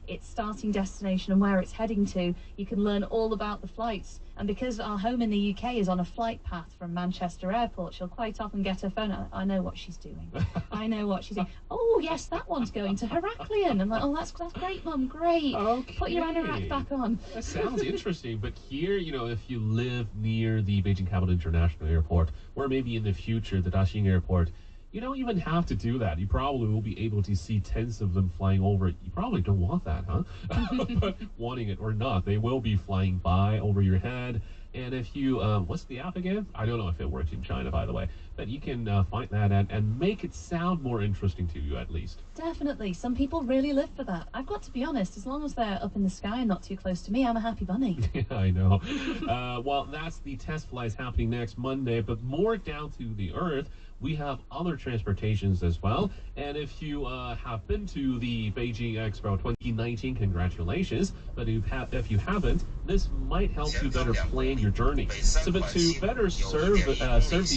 its starting destination and where it's heading to. You can learn all about the flights. And because our home in the UK is on a flight path from Manchester Airport, she'll quite often get her phone out. I know what she's doing. I know what she's doing. Oh, yes, that one's going to Heraklion. I'm like, oh, that's great, Mum, great. Okay. Put your anorak back on. That sounds interesting. But here, if you live near the Beijing Capital International Airport, or maybe in the future, the Daxing Airport, you don't even have to do that. You probably will be able to see tens of them flying over. You probably don't want that, huh? But wanting it or not, they will be flying by over your head. And if you, what's the app again? I don't know if it works in China, by the way. But you can find that and make it sound more interesting to you, at least. Definitely. Some people really live for that. I've got to be honest, as long as they're up in the sky and not too close to me, I'm a happy bunny. Yeah, I know. Well, that's the test flights happening next Monday, but more down to the earth. We have other transportations as well. And if you have been to the Beijing Expo 2019, congratulations. But if you haven't, this might help you better plan your journey. So, but to better serve the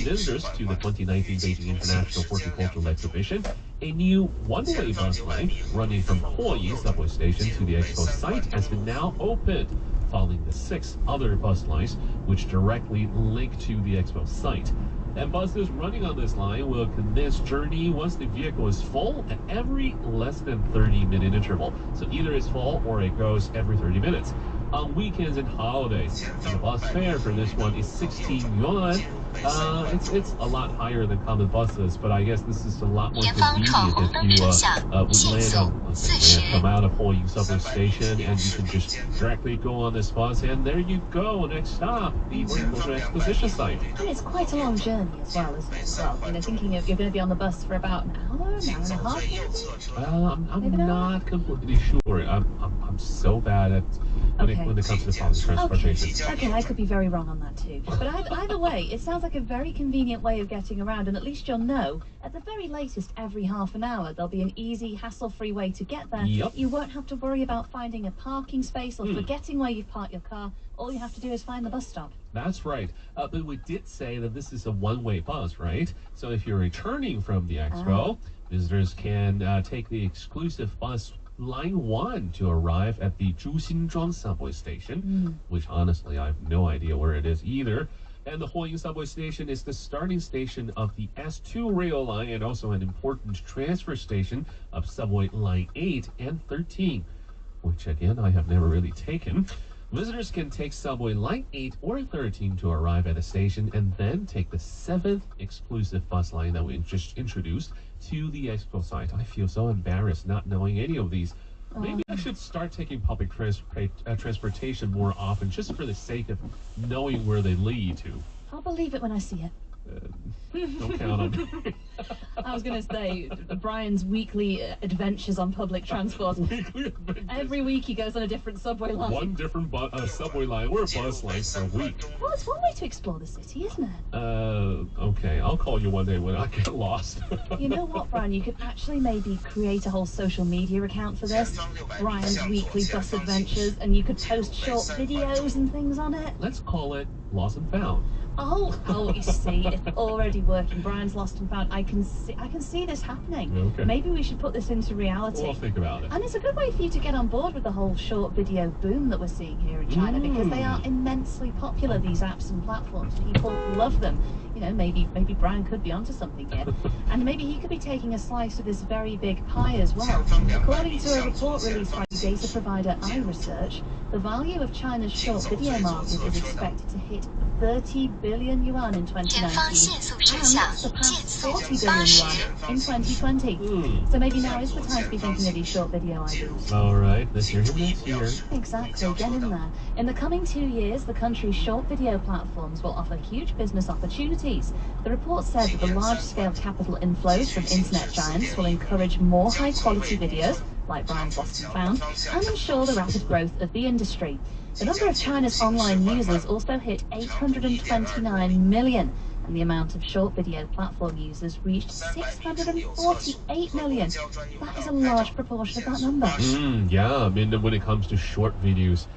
visitors to the 2019 Beijing International Horticultural Exhibition, a new one-way bus line running from Huoyi subway station to the expo site has been now opened, following the 6 other bus lines which directly link to the expo site. And buses running on this line will commence journey once the vehicle is full at every less than 30-minute interval. So either it's full or it goes every 30 minutes. On weekends and holidays, and the bus fare for this one is 16 yuan. It's a lot higher than common buses, but I guess this is a lot more convenient if you come out of Huoyi subway station and you can just directly go on this bus, and there you go. Next stop, the Horticultural Exposition site. And it's quite a long journey as well, isn't it? Well, thinking of you're going to be on the bus for about an hour and a half, maybe? I'm not completely sure. I'm so bad at when it comes to public transportation. Okay, I could be very wrong on that too. But either way, it sounds like a very convenient way of getting around, and at least you'll know, at the very latest, every half an hour, there'll be an easy, hassle-free way to get there. Yep. You won't have to worry about finding a parking space or forgetting where you've parked your car. All you have to do is find the bus stop. That's right. But we did say that this is a one-way bus, right? So if you're returning from the expo, visitors can take the exclusive bus Line 1 to arrive at the Zhuxinzhuang subway station, which honestly I have no idea where it is either. And the Huoyi subway station is the starting station of the S2 rail line and also an important transfer station of subway line 8 and 13, which again I have never really taken. Visitors can take subway line 8 or 13 to arrive at a station and then take the 7th exclusive bus line that we just introduced to the expo site. I feel so embarrassed not knowing any of these. Maybe I should start taking public transportation more often, just for the sake of knowing where they lead to. I'll believe it when I see it. Don't count on me. I was going to say, Brian's weekly adventures on public transport. Weekly adventures. Every week he goes on a different subway line. One different subway line or bus line per week. Well, it's one way to explore the city, isn't it? Okay. I'll call you one day when I get lost. You know what, Brian? You could actually maybe create a whole social media account for this. Brian's weekly bus adventures, and you could post short videos and things on it. Let's call it Lost and Found. Oh, you see, it's already working. Brian's Lost and Found. I can see this happening. Okay. Maybe we should put this into reality. We'll think about it. And it's a good way for you to get on board with the whole short video boom that we're seeing here in China, because they are immensely popular, these apps and platforms. People love them. Maybe Brian could be onto something here. And maybe he could be taking a slice of this very big pie as well. According to a report released by data provider iResearch, the value of China's short video market is expected to hit 30 billion yuan in 2019 and surpass 40 billion yuan in 2020. So maybe now is the time to be thinking of these short video ideas. All right, this year, next year. Exactly, get in there. In the coming 2 years, the country's short video platforms will offer huge business opportunities. The report said that the large-scale capital inflows from internet giants will encourage more high-quality videos, like Brian's Lost and Found, and ensure the rapid growth of the industry. The number of China's online users also hit 829 million, and the amount of short video platform users reached 648 million. That is a large proportion of that number. Yeah, I mean, when it comes to short videos,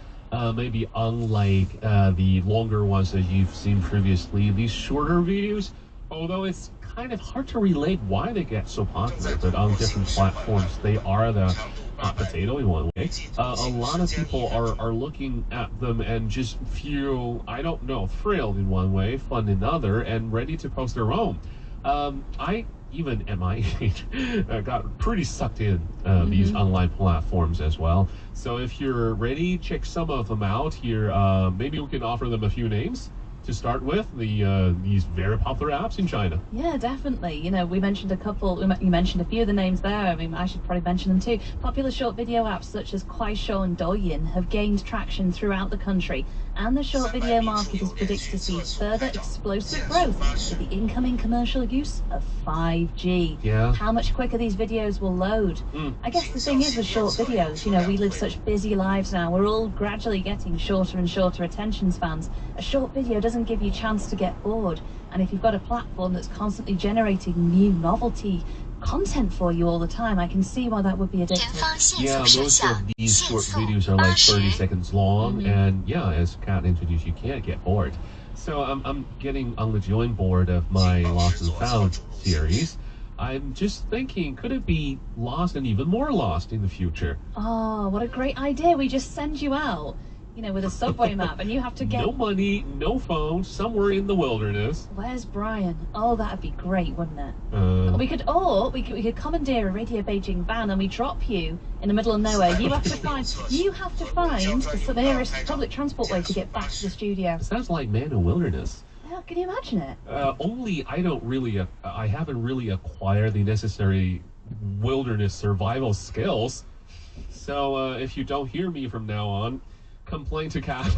maybe unlike the longer ones that you've seen previously, these shorter videos, although it's kind of hard to relate why they get so popular, but on different platforms they are the hot potato in one way. A lot of people are looking at them and just feel, I don't know, thrilled in one way, fun in another, and ready to post their own. I, even at my age, got pretty sucked in these online platforms as well. So if you're ready, check some of them out here. Maybe we can offer them a few names to start with, these very popular apps in China. Yeah, definitely. You know, we mentioned a couple, you mentioned a few of the names there. I mean, I should probably mention them too. Popular short video apps such as Kuaishou and Douyin have gained traction throughout the country, and the short video market is predicted to see further explosive growth with the incoming commercial use of 5G. Yeah. How much quicker these videos will load. I guess the thing is with short videos, you know, we live such busy lives now. We're all gradually getting shorter and shorter attention spans. A short video doesn't give you a chance to get bored. And if you've got a platform that's constantly generating new novelty content for you all the time, I can see why that would be addictive. Yeah, most of these short videos are like 30 seconds long, and yeah, as Kat introduced, you can't get bored. So I'm getting on the join board of my Lost and Found series. I'm just thinking, could it be lost and even more lost in the future? Oh, what a great idea. We just send you out, you know, with a subway map, and you have to get... No money, no phone, somewhere in the wilderness. Where's Brian? Oh, that'd be great, wouldn't it? We could commandeer a Radio Beijing van, and we drop you in the middle of nowhere. You have to find the nearest public transport way to get back to the studio. It sounds like Man in Wilderness. Yeah, can you imagine it? Only I haven't really acquired the necessary wilderness survival skills. So if you don't hear me from now on, complain to Kat.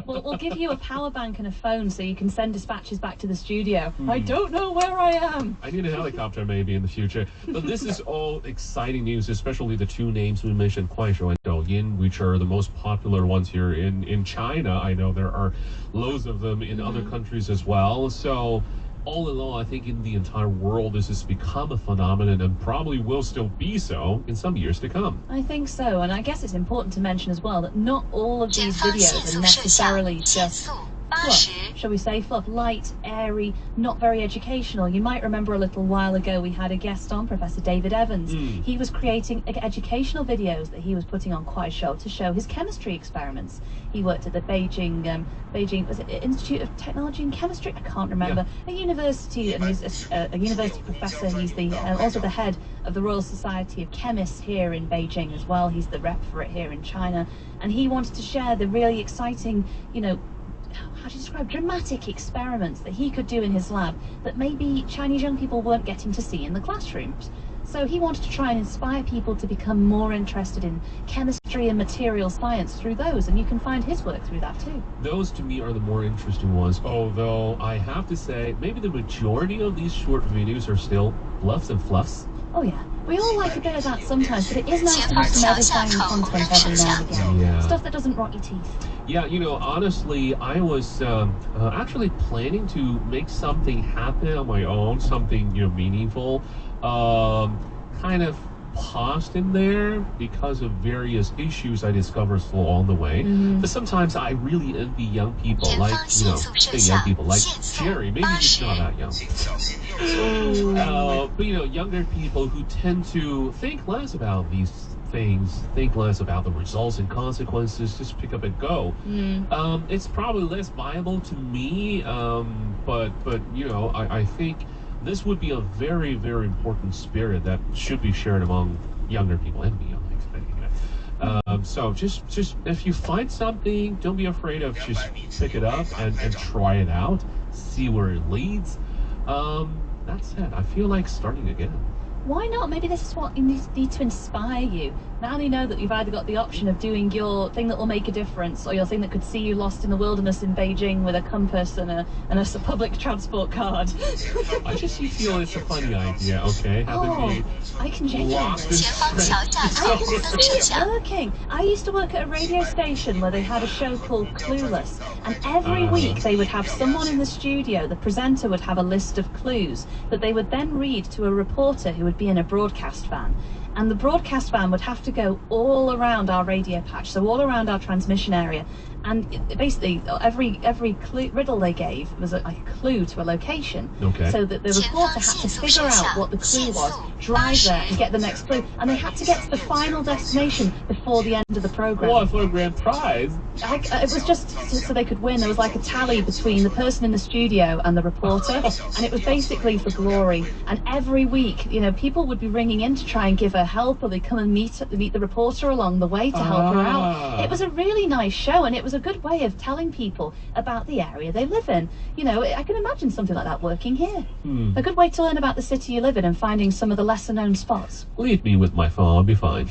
We'll give you a power bank and a phone so you can send dispatches back to the studio. I don't know where I am. I need a helicopter maybe in the future. But this is all exciting news, especially the two names we mentioned, Kuaishou and Douyin, which are the most popular ones here in China. I know there are loads of them in other countries as well. So all in all, I think in the entire world, this has become a phenomenon and probably will still be so in some years to come. I think so, and I guess it's important to mention as well that not all of these videos are necessarily just fluff, shall we say, fluff, light, airy, not very educational. You might remember a little while ago we had a guest on, Professor David Evans. He was creating educational videos that he was putting on Kuaishou to show his chemistry experiments. He worked at the Beijing, was it Institute of Technology and Chemistry? I can't remember. A university, and he's a university professor. He's also the head of the Royal Society of Chemists here in Beijing as well. He's the rep for it here in China. And he wanted to share the really exciting, you know, how do you describe, dramatic experiments that he could do in his lab that maybe Chinese young people weren't getting to see in the classrooms. So he wanted to try and inspire people to become more interested in chemistry and material science through those, and you can find his work through that too. Those to me are the more interesting ones, although I have to say maybe the majority of these short videos are still bluffs and fluffs. Oh yeah, we all like a bit of that sometimes, but it is nice to have some edifying content every now and again. Yeah. Stuff that doesn't rot your teeth. Yeah, you know, honestly, I was actually planning to make something happen on my own, something, you know, meaningful. Kind of paused in there because of various issues I discovered along the way. But sometimes I really envy young people, like, you know, young people like Jerry. Maybe he's not that young. But, you know, younger people who tend to think less about these things, think less about the results and consequences, just pick up and go. It's probably less viable to me, but you know, I think this would be a very, very important spirit that should be shared among younger people and beyond. So just if you find something, don't be afraid of just pick it up and try it out, see where it leads. That's it. I feel like starting again. Why not? Maybe this is what needs to inspire you. Now you know that you've either got the option of doing your thing that will make a difference, or your thing that could see you lost in the wilderness in Beijing with a compass and a public transport card. I just feel it's a funny idea, okay? I can genuinely. It's working. I used to work at a radio station where they had a show called Clueless, and every week they would have someone in the studio. The presenter would have a list of clues that they would then read to a reporter who would be in a broadcast van. and the broadcast van would have to go all around our radio patch, so all around our transmission area. And basically, every riddle they gave was a clue to a location. Okay. So that the reporter had to figure out what the clue was, drive there and get the next clue. And they had to get to the final destination before the end of the program. What for a grand prize? It was just so they could win. There was like a tally between the person in the studio and the reporter. And it was basically for glory. And every week, you know, people would be ringing in to try and give her help, or they'd come and meet the reporter along the way to help her out. It was a really nice show, and it was a good way of telling people about the area they live in. You know, I can imagine something like that working here. A good way to learn about the city you live in and finding some of the lesser known spots. Leave me with my phone, I'll be fine.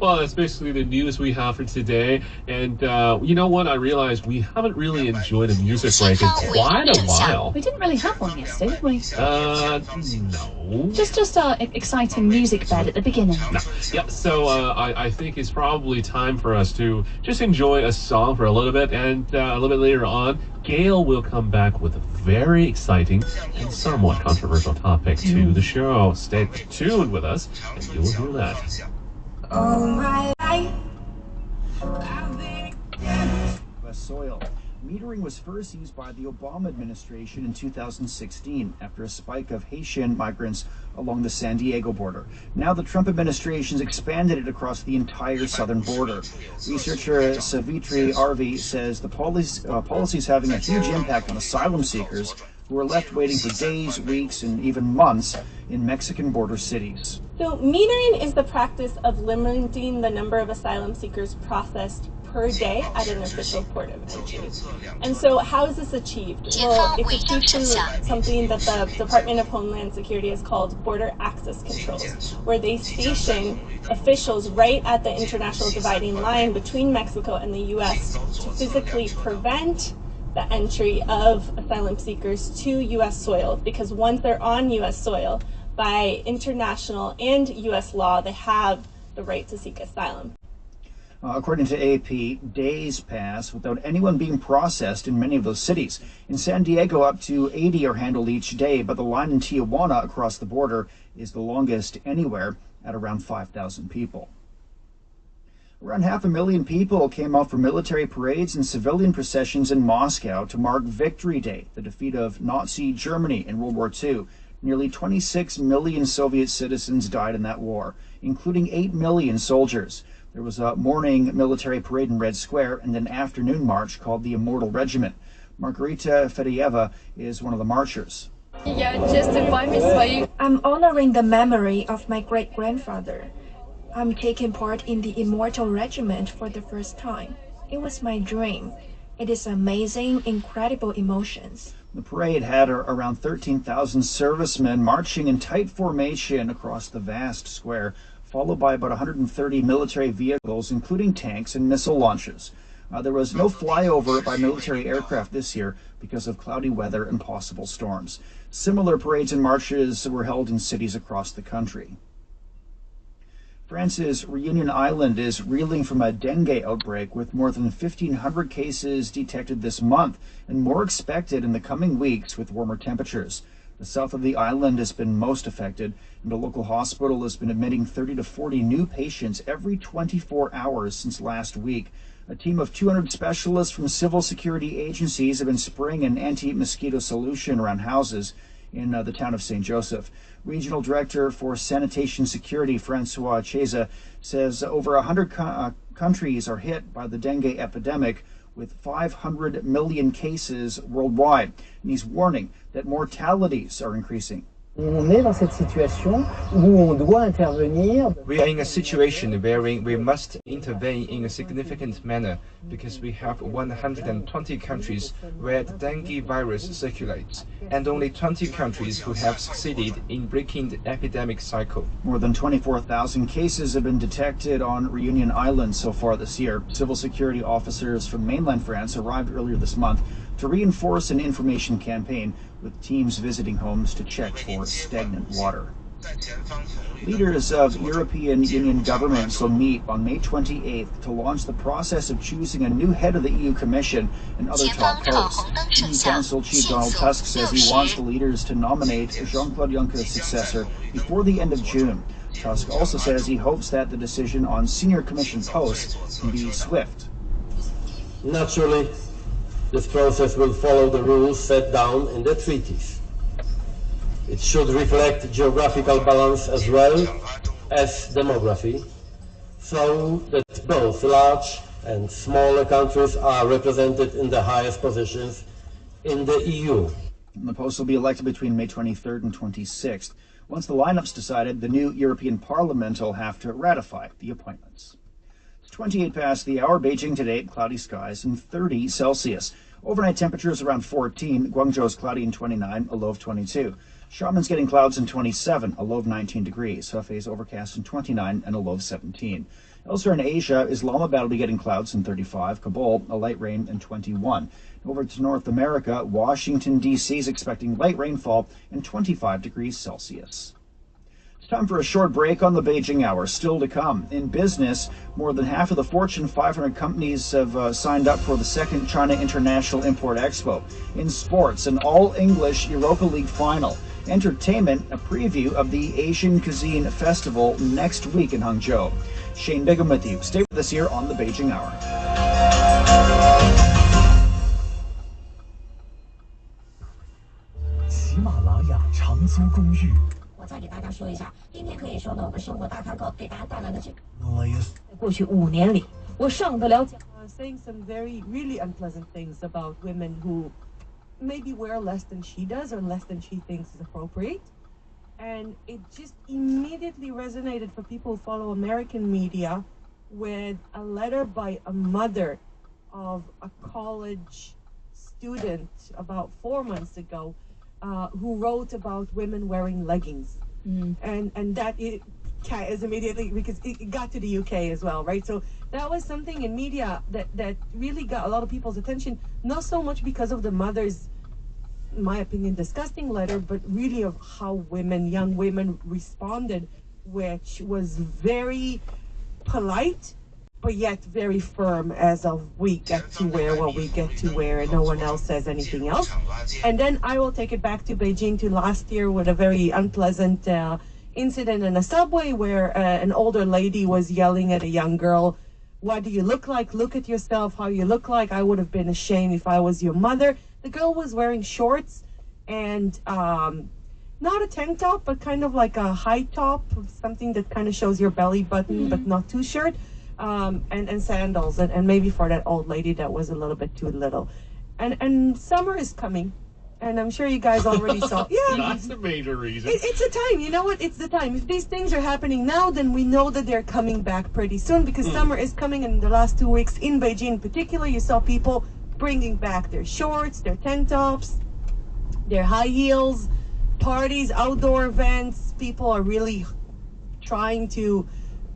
Well, that's basically the news we have for today. And you know what? I realized we haven't really enjoyed a music break in quite a while. We didn't really have one yesterday, did we? No. Just our exciting music bed at the beginning. No. Yeah, so I think it's probably time for us to just enjoy a song for a little bit, and a little bit later on, Gail will come back with a very exciting and somewhat controversial topic to the show. Stay tuned with us, and you will hear that. All my life, soil. Metering was first used by the Obama administration in 2016 after a spike of Haitian migrants along the San Diego border. Now the Trump administration's expanded it across the entire southern border. Researcher Savitri Arvi says the policy is having a huge impact on asylum seekers who are left waiting for days, weeks, and even months in Mexican border cities. So metering is the practice of limiting the number of asylum seekers processed per day at an official port of entry. And so how is this achieved? Well, it's achieved through something that the Department of Homeland Security has called border access controls, where they station officials right at the international dividing line between Mexico and the U.S. to physically prevent the entry of asylum seekers to U.S. soil, because once they're on U.S. soil, by international and U.S. law, they have the right to seek asylum. According to AP, days pass without anyone being processed in many of those cities. In San Diego, up to 80 are handled each day, but the line in Tijuana across the border is the longest anywhere at around 5,000 people. Around 500,000 people came out for military parades and civilian processions in Moscow to mark Victory Day, the defeat of Nazi Germany in World War II. Nearly 26 million Soviet citizens died in that war, including 8 million soldiers. There was a morning military parade in Red Square and an afternoon march called the Immortal Regiment. Margarita Fedeyeva is one of the marchers. I'm honoring the memory of my great-grandfather. I'm taking part in the Immortal Regiment for the first time. It was my dream. It is amazing, incredible emotions. The parade had around 13,000 servicemen marching in tight formation across the vast square, followed by about 130 military vehicles, including tanks and missile launches. There was no flyover by military aircraft this year because of cloudy weather and possible storms. Similar parades and marches were held in cities across the country. France's Reunion Island is reeling from a dengue outbreak, with more than 1,500 cases detected this month and more expected in the coming weeks with warmer temperatures. The south of the island has been most affected, and a local hospital has been admitting 30 to 40 new patients every 24 hours since last week. A team of 200 specialists from civil security agencies have been spraying an anti-mosquito solution around houses in the town of St. Joseph. Regional Director for Sanitation Security, Francois Cheza, says over 100 countries are hit by the dengue epidemic, with 500 million cases worldwide. And he's warning that mortalities are increasing. On est dans cette situation où on doit intervenir. We are in a situation where we must intervene in a significant manner because we have 120 countries where the dengue virus circulates, and only 20 countries who have succeeded in breaking the epidemic cycle. More than 24,000 cases have been detected on Reunion Island so far this year. Civil security officers from mainland France arrived earlier this month to reinforce an information campaign, with teams visiting homes to check for stagnant water. Leaders of European Union governments will meet on May 28th to launch the process of choosing a new head of the EU Commission and other top posts. EU Council Chief Donald Tusk says he wants the leaders to nominate Jean-Claude Juncker's successor before the end of June. Tusk also says he hopes that the decision on senior commission posts can be swift. Naturally, this process will follow the rules set down in the treaties. It should reflect geographical balance as well as demography, so that both large and smaller countries are represented in the highest positions in the EU. The posts will be elected between May 23rd and 26th. Once the lineup's decided, the new European Parliament will have to ratify the appointments. It's 28 past the hour. Beijing today, cloudy skies and 30 Celsius. Overnight temperatures around 14. Guangzhou's cloudy and 29, a low of 22. Xiamen's getting clouds and 27, a low of 19 degrees. Hefei's overcast and 29 and a low of 17. Elsewhere in Asia, Islamabad will be getting clouds and 35. Kabul, a light rain and 21. Over to North America, Washington, D.C. is expecting light rainfall and 25 degrees Celsius. It's time for a short break on the Beijing Hour. Still to come. In business, more than half of the Fortune 500 companies have signed up for the second China International Import Expo. In sports, an all-English Europa League final. Entertainment, a preview of the Asian Cuisine Festival next week in Hangzhou. Shane Bigham with you. Stay with us here on the Beijing Hour. 喜马拉雅长租公寓。我再给大家说一下，今天可以说呢，我们生活大开口给大家带来的这。过去5年里，我上得了讲。Saying some very really unpleasant things about women who maybe wear less than she does or less than she thinks is appropriate. And it just immediately resonated for people who follow American media with a letter by a mother of a college student about 4 months ago who wrote about women wearing leggings. And that is immediately, because it got to the UK as well, right? So that was something in media that really got a lot of people's attention, not so much because of the mother's, in my opinion, disgusting letter, but really of how young women responded, which was very polite, but yet very firm, as of we get to wear what we get to wear and no one else says anything else. And then I will take it back to Beijing to last year with a very unpleasant incident in a subway where an older lady was yelling at a young girl, "What do you look like? Look at yourself, how you look like. I would have been ashamed if I was your mother." The girl was wearing shorts and not a tank top, but kind of like a high top, something that kind of shows your belly button, but not too short, and sandals. And maybe for that old lady, that was a little bit too little. And summer is coming. And I'm sure you guys already saw. Yeah, that's the major reason. It's a time. You know what? It's the time. If these things are happening now, then we know that they're coming back pretty soon, because summer is coming. And in the last 2 weeks in Beijing in particular, you saw people bringing back their shorts, their tank tops, their high heels, parties, outdoor events. People are really trying to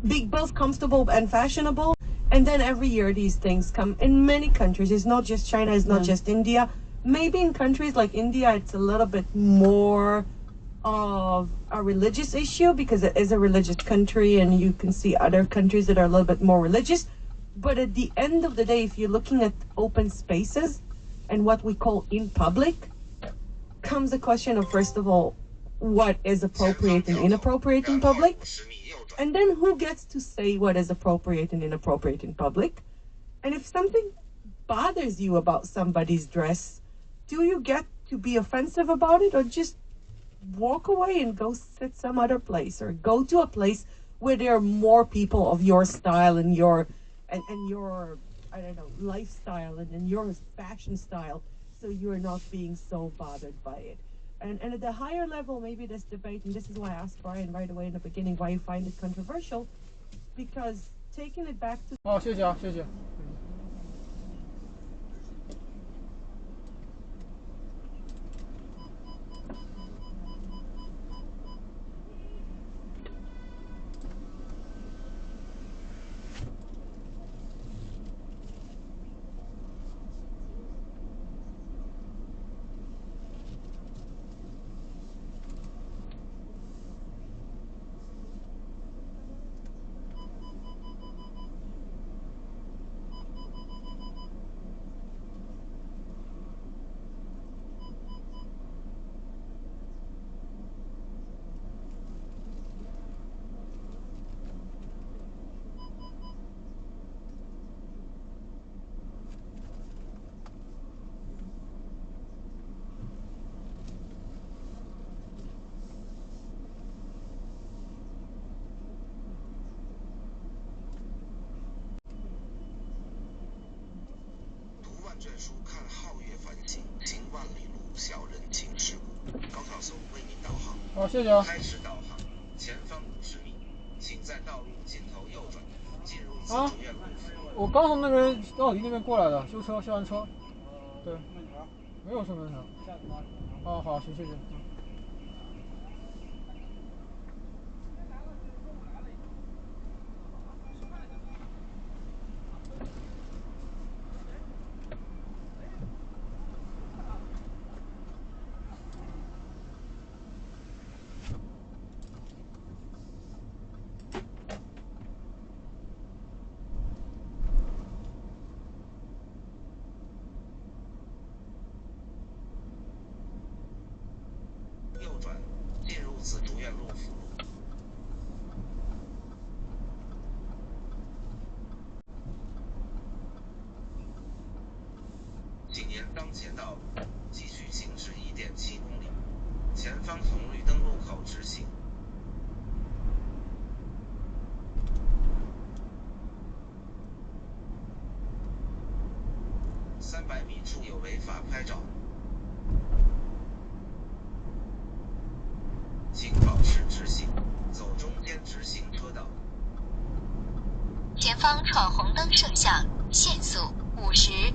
be both comfortable and fashionable. And then every year these things come in many countries. It's not just China, it's not just India. Maybe in countries like India, it's a little bit more of a religious issue, because it is a religious country, and you can see other countries that are a little bit more religious. But at the end of the day, if you're looking at open spaces and what we call in public, comes the question of, first of all, what is appropriate and inappropriate in public? And then who gets to say what is appropriate and inappropriate in public? And if something bothers you about somebody's dress, do you get to be offensive about it, or just walk away and go sit some other place, or go to a place where there are more people of your style and your your, I don't know, lifestyle and your fashion style, so you're not being so bothered by it. And at the higher level, maybe this debate, and this is why I asked Brian right away in the beginning why you find it controversial, because taking it back to... 哦，谢谢啊，谢谢。证书看皓月繁星，行万里路，小人情世故。高跳搜为您导航。好，谢谢啊。开始导航，前方50米，请在道路尽头右转，进入紫竹院路。我刚从那边奥迪那边过来的，修完车。对，没有身份证。哦，好，行，谢谢。右转，进入紫竹院路辅路。请沿当前道路继续行驶1.7公里，前方红绿灯路口直行。300米处有违法拍照，请保持直行，走中间直行车道。前方闯红灯摄像，限速50。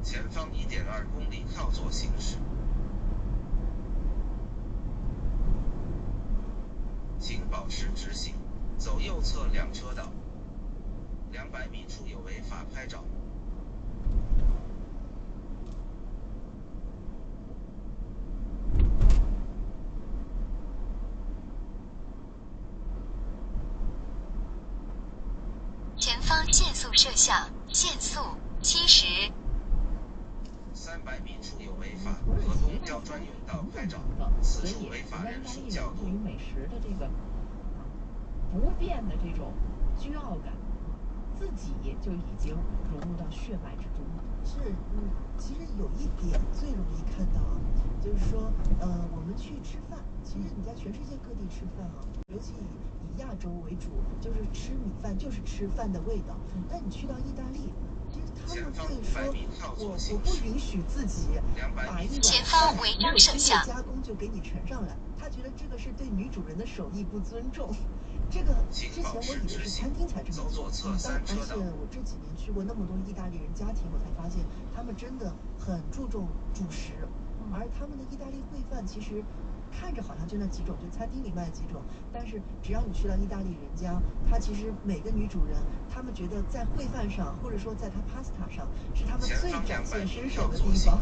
前方1.2公里靠左行驶，请保持直行，走右侧2车道。200米处有违法拍照。前方限速摄像，限速70。300米处有违法和公交专用道拍照，此处违法人数较多。对于美食的这个不变的这种倨傲感，自己就已经融入到血脉之中了。是，其实有一点最容易看到啊，就是说，我们去吃饭，其实你在全世界各地吃饭啊，尤其以亚洲为主，就是吃米饭就是吃饭的味道。但你去到意大利，其实他们会说，我不允许自己把一碗饭没有经过加工就给你盛上来，他觉得这个是对女主人的手艺不尊重。这个之前我以为是餐厅才这么做，而且我这几年去过那么多意大利人家庭，我才发现他们真的很注重主食，而他们的意大利烩饭其实看着好像就那几种，就餐厅里卖几种，但是只要你去到意大利人家，他其实每个女主人，他们觉得在烩饭上，或者说在他 pasta 上，是他们最展现身手的地方。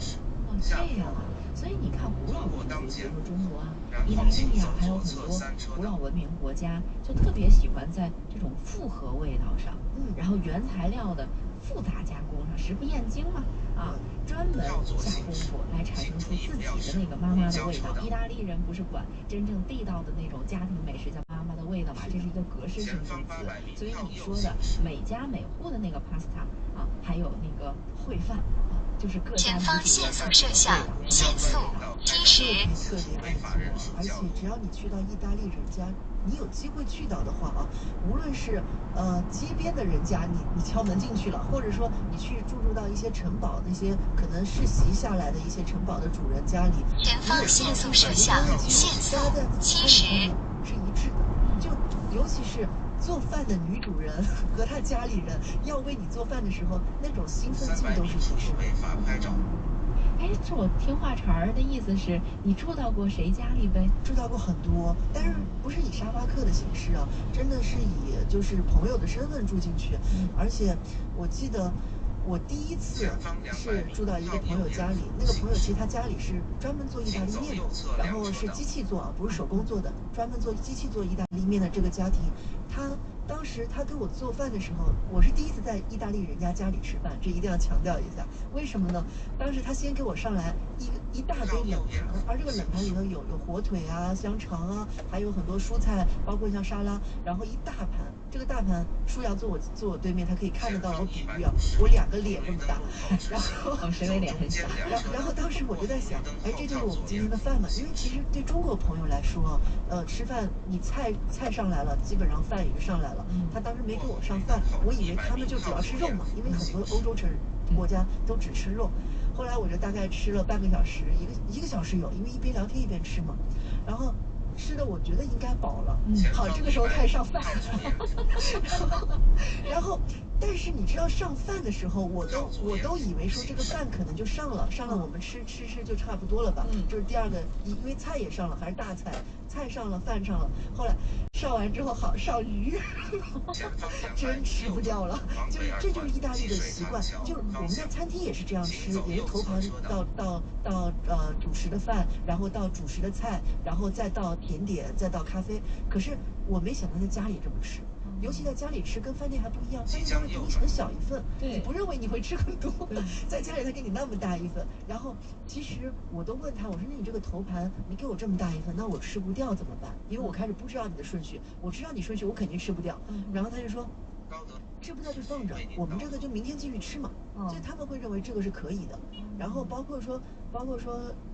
哦，这样啊，所以你看古老民族，比如说中国啊、意大利啊，还有很多古老文明国家，就特别喜欢在这种复合味道上，然后原材料的复杂加工上，食不厌精嘛，专门下功夫来产生出自己的那个妈妈的味道。意大利人不是管真正地道的那种家庭美食叫妈妈的味道嘛，这是一个格式性名词。所以你说的每家每户的那个 pasta 啊，还有那个烩饭啊，就是各家前方限速摄像，限速70。特别爱做，而且只要你去到意大利人家，你有机会去到的话啊，无论是街边的人家，你敲门进去了，或者说你去入住到一些城堡那些可能世袭下来的一些城堡的主人家里，前方限速摄像，限速70是一致的。就尤其是做饭的女主人和她家里人要为你做饭的时候，那种兴奋劲都是一致的。哎，这我听话茬儿的意思是你住到过谁家里呗？住到过很多，但是不是以沙发客的形式啊，真的是以就是朋友的身份住进去。而且我记得我第一次是住到一个朋友家里，那个朋友其实他家里是专门做意大利面的，然后是机器做啊，不是手工做的，专门做机器做意大利面的这个家庭，他当时他给我做饭的时候，我是第一次在意大利人家家里吃饭，这一定要强调一下。为什么呢？当时他先给我上来一大堆冷盘，而这个冷盘里头有火腿啊、香肠啊，还有很多蔬菜，包括像沙拉，然后一大盘。这个大盘，舒瑶坐我对面，他可以看得到我比喻啊，我2个脸这么大。然后谁的脸很小？然后当时我就在想，哎，这就是我们今天的饭嘛。因为其实对中国朋友来说，吃饭你菜上来了，基本上饭也就上来了。他当时没给我上饭，我以为他们就主要吃肉嘛，因为很多欧洲国家都只吃肉。后来我就大概吃了半个小时，一个小时有，因为一边聊天一边吃嘛。然后吃的我觉得应该饱了，好，这个时候开始上饭，然后，但是你知道上饭的时候，我都以为说这个饭可能就上了，我们吃就差不多了吧，就是第二个，因为菜也上了，还是大菜，菜上了，饭上了，后来上完之后好上鱼，真吃不掉了，这就是意大利的习惯，就是我们在餐厅也是这样吃，也是头盘到主食的饭，然后到主食的菜，然后再到甜点，再到咖啡。可是我没想到在家里这么吃，尤其在家里吃跟饭店还不一样，饭店他会给你很小一份，你不认为你会吃很多，在家里他给你那么大一份。然后其实我都问他，我说那你这个头盘你给我这么大一份，那我吃不掉怎么办？因为我开始不知道你的顺序，我知道你顺序我肯定吃不掉。然后他就说吃不掉就放着，我们这个就明天继续吃嘛。所以他们会认为这个是可以的。然后包括说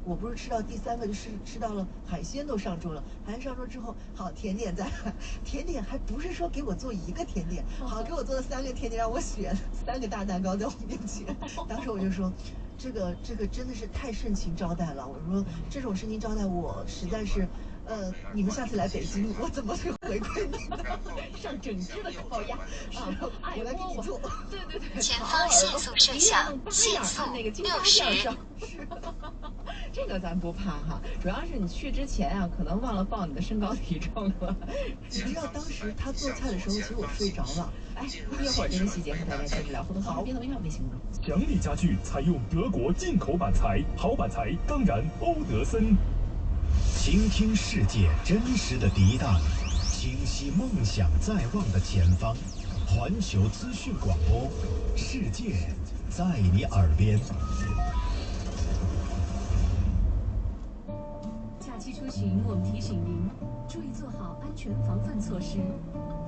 我不是吃到第3个就是吃到了海鲜都上桌了，海鲜上桌之后，好，甜点再来，甜点还不是说给我做一个甜点，好，给我做了3个甜点，让我选3个大蛋糕在我面前。当时我就说，这个真的是太盛情招待了。我说这种盛情招待我实在是。你们下次来北京，我怎么去回馈你呢？上整只的烤鸭，我来给你做。对，前方限速摄像，限速60。这个咱不怕哈，主要是你去之前啊，可能忘了报你的身高体重了。你知道当时他做菜的时候，其实我睡着了。哎，一会儿这些细节和大家接着聊，互动好，别的微信微信中。祥利家具采用德国进口板材，好板材当然欧德森。倾听世界真实的涤荡，清晰梦想在望的前方。环球资讯广播，世界在你耳边。假期出行，我们提醒您注意做好安全防范措施。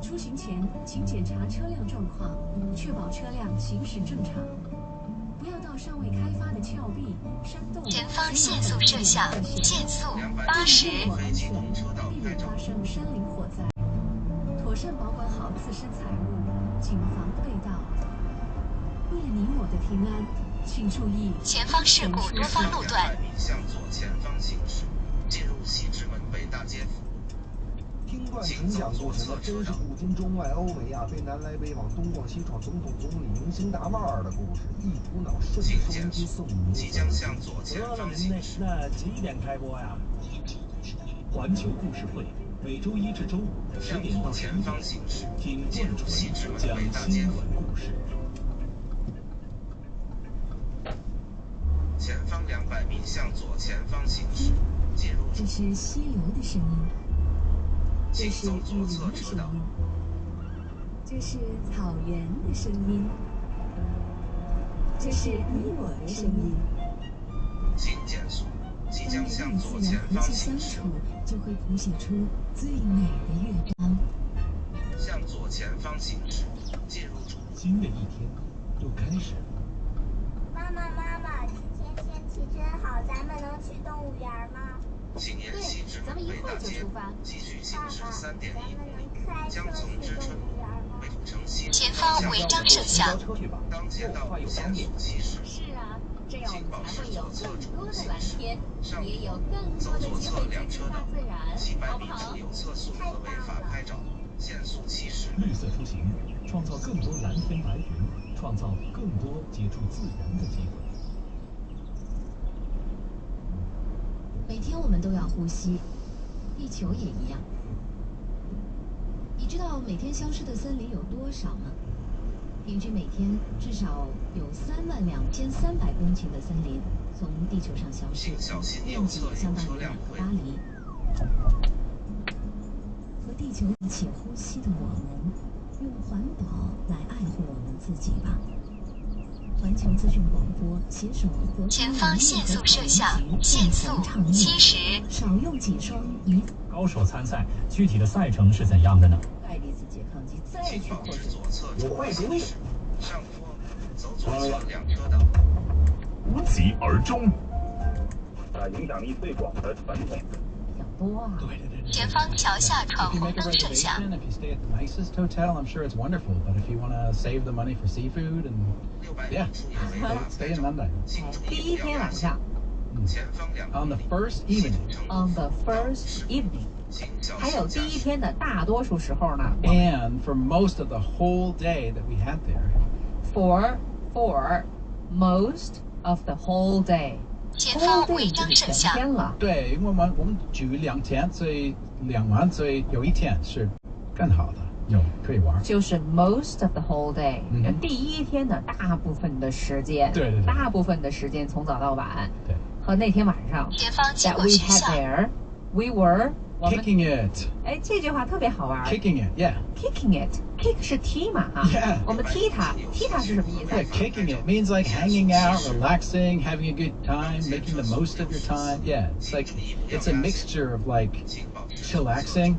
出行前，请检查车辆状况，确保车辆行驶正常。不要到尚未开发的峭壁、山洞。前方限速摄像，限速80。避免发生山林火灾。妥善保管好自身财物，谨防被盗。为了你我的平安，请注意前方事故多方路段。向左前方行驶，进入西直门北大街服务。听惯纯讲故事，那真是古今中外欧美亚非南来北往东逛西闯，总统总理明星大腕儿的故事，一股脑顺着收音机送你。即将向左前方行驶。那几点开播呀？环球故事会每周1至周510点到11点，听段纯讲新闻故事。前方200米向左前方行驶，进入。这是溪流的声音。这是雨林的声音，这是草原的声音，这是你我的声音。请减速，即将向左前和方谐相行驶。处，就会谱写出最美的乐章。向左前方行驶，进入主路。新的一天又开始了。妈妈，今天天气真好，咱们能去动物园吗？请沿西直门北大街继续行驶3.1公里，将从知春路北城西前方违章摄像。当前道路限速70。是啊，这样我们才会有更多的蓝天，也有更多的机会接触大自然，好不好？有测速和违法拍照，限速70。绿色出行，创造更多蓝天白云，创造更多接触自然的机会。每天我们都要呼吸，地球也一样。你知道每天消失的森林有多少吗？平均每天至少有32300公顷的森林从地球上消失，面积相当于2个巴黎。和地球一起呼吸的我们，用环保来爱护我们自己吧。环球资讯广播携手国家前方限速摄像，限速70。少用几双一。高手参赛，具体的赛程是怎样的呢？爱丽丝拮抗剂再去扩水，有坏经历。上坡，走左侧2车道。无疾而终。影响力最广的传统。多啊！前方桥下闯红灯摄像。If you stay at the nicest hotel, I'm sure it's wonderful. But if you want to save the money for seafood and yeah, stay in London. 第一天晚上。On the first evening. On the first evening. 还有第一天的大多数时候呢。And for most of the whole day that we had there. For most of the whole day. 前方违章摄像。对，因为我们举2天，所以2晚，所以有一天是更好的，有可以玩。就是 most of the whole day，第一天的大部分的时间，对，大部分的时间从早到晚，对，和那天晚上。前方经过 we had there, we were kicking it。哎，这句话特别好玩。 Kicking it, yeah. Kicking it, kick 是踢嘛哈。Yeah. 我们踢它，踢它是什么意思 ？Yeah, kicking it means like hanging out, relaxing, having a good time, making the most of your time. Yeah, it's a mixture of like chillaxing,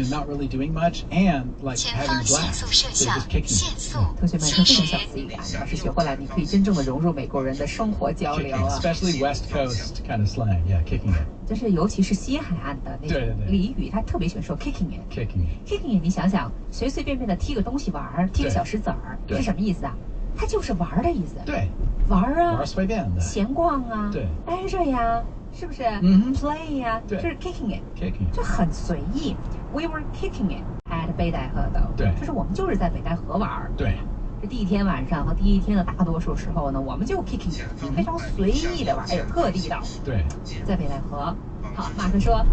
not really doing much, and like having a blast. So just kicking it. 同学们听这个小词语啊，你要是学会了，你可以真正的融入美国人的生活交流啊。Especially West Coast kind of slang, yeah, kicking it. 就是尤其是西海岸的那种俚语，他特别喜欢说 kicking it。kicking it， 你想想，随随便便的踢个东西玩，踢个小石子儿，是什么意思啊？它就是玩的意思。对，玩啊，玩随便的，闲逛啊，对，待着呀，是不是？play 呀，就是 kicking it， 就很随意。We were kicking it at 北戴河的，对，就是我们就是在北戴河玩。对。这第一天晚上和第一天的大多数时候呢，我们就 kicking it， 非常随意的玩，哎呦，特地道。对，在北戴河。好，马克说，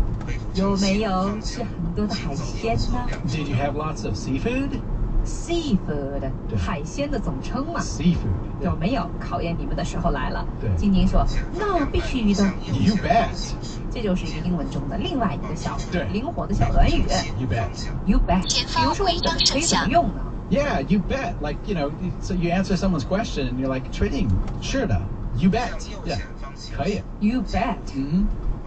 有没有吃很多的海鲜呢 ？Did you have lots of seafood? Seafood， 海鲜的总称嘛。Seafood 有没有？考验你们的时候来了。对，晶晶说，那必须的。You bet。这就是一个英文中的另外一个灵活的小短语。You bet。 You bet。比如说，我们可以怎么用呢？ Yeah, you bet. Like, so you answer someone's question and you're like, trading, sure da. You bet. Yeah, 可以。You bet.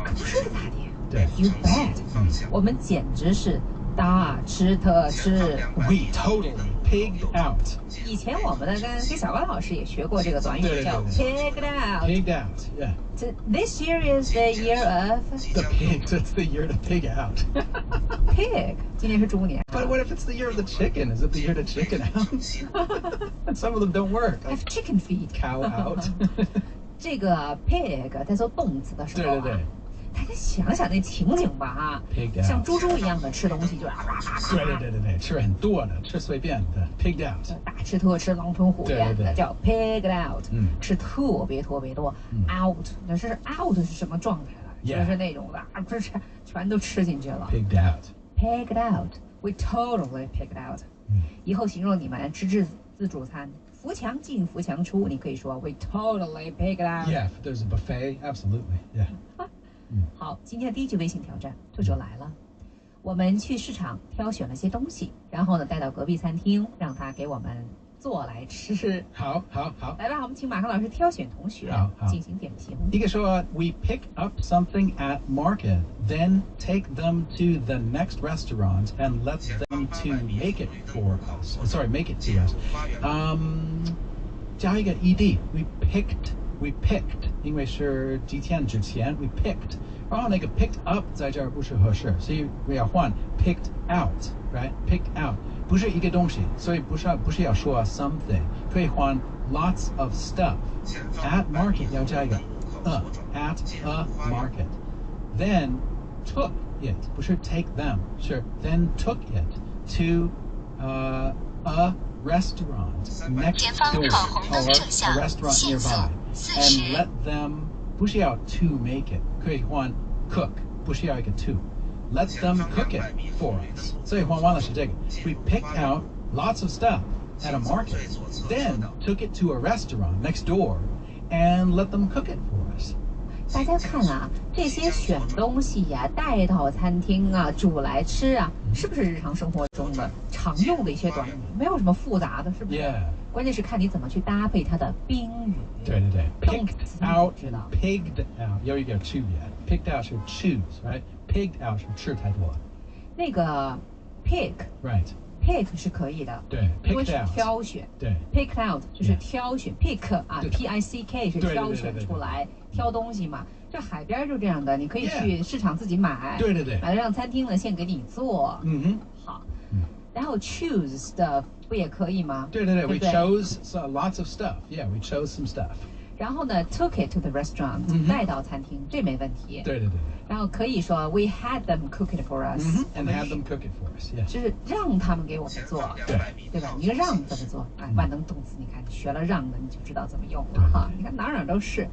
可不是咋的？对。You bet. 我们简直是大吃特吃。We totally pigged out. 以前我们跟小高老师也学过这个短语，叫 pigged out. Pigged out, yeah. This year is the year of the pigs. It's the year to pig out. Pig. 今年是猪年。 But what if it's the year of the chicken? Is it the year to chicken out? And some of them don't work. Have chicken feet. Cow out. 这个 pig 在做动词的时候，对，大家想想那情景吧啊，像猪一样的吃东西，就是对，吃很多的，吃随便的 ，pigged out， 大吃特吃，狼吞虎咽的，叫 pigged out， 吃特别多 ，out， 那是 out 是什么状态了？就是那种的，不是全都吃进去了 ，pigged out，pigged out，we totally pigged out。以后形容你们吃自助餐。扶墙进，扶墙出，你可以说 we totally pigged out. Yeah, if there's a buffet, absolutely. Yeah. 好，今天的第一句微信挑战，作者来了。我们去市场挑选了些东西，然后呢带到隔壁餐厅，让他给我们做来吃。好。来吧，我们请马克老师挑选同学进行点评。一个说 We pick up something at market, then take them to the next restaurant and let them to make it for us. Sorry, make it to us. 加一个 ed. We picked. 因为是几天之前 we picked. 然后那个 picked up 在这儿不是合适，所以我要换 picked out, right? Picked out 不是一个东西，所以不是要说 something， 可以换 lots of stuff. At market 要加一个at a market. Then took it 不是 take them， 是 then took it to a restaurant next door or a restaurant nearby and let them 不是要 to make it， 可以换 cook， 不是要一个 to。 Let them cook it for us. 所以换完了是这个 We picked out lots of stuff at a market, then took it to a restaurant next door and let them cook it for us. 大家看啊，这些选东西呀、带到餐厅啊、煮来吃啊，是不是日常生活中的常用的一些短语？没有什么复杂的，是不是？ 关键是看你怎么去搭配它的宾语。对对对 ，picked out 和 pigged out 有一个区别。picked out 是 choose，right？pigged out 是吃太多了。那个 pick，right？pick 是可以的，对，因为是挑选。对 ，picked out 就是挑选 ，pick 啊 ，P-I-C-K 是挑选出来，挑东西嘛。这海边就这样的，你可以去市场自己买，对对对，买了让餐厅呢现给你做。嗯哼，好。然后 choose stuff 不也可以吗？对对对 ，we chose lots of stuff，yeah，we chose some stuff。然后呢 ，took it to the restaurant， 带到餐厅，这没问题。对对对。然后可以说 we had them cook it for us，and had them cook it for us，yeah。就是让他们给我们做，对吧？一个让怎么做？哎，万能动词，你看学了让的，你就知道怎么用了哈。你看哪哪都是。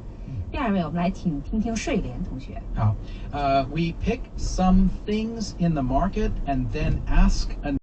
第二位，我们来听听睡莲同学。好，we pick some things in the market and then ask an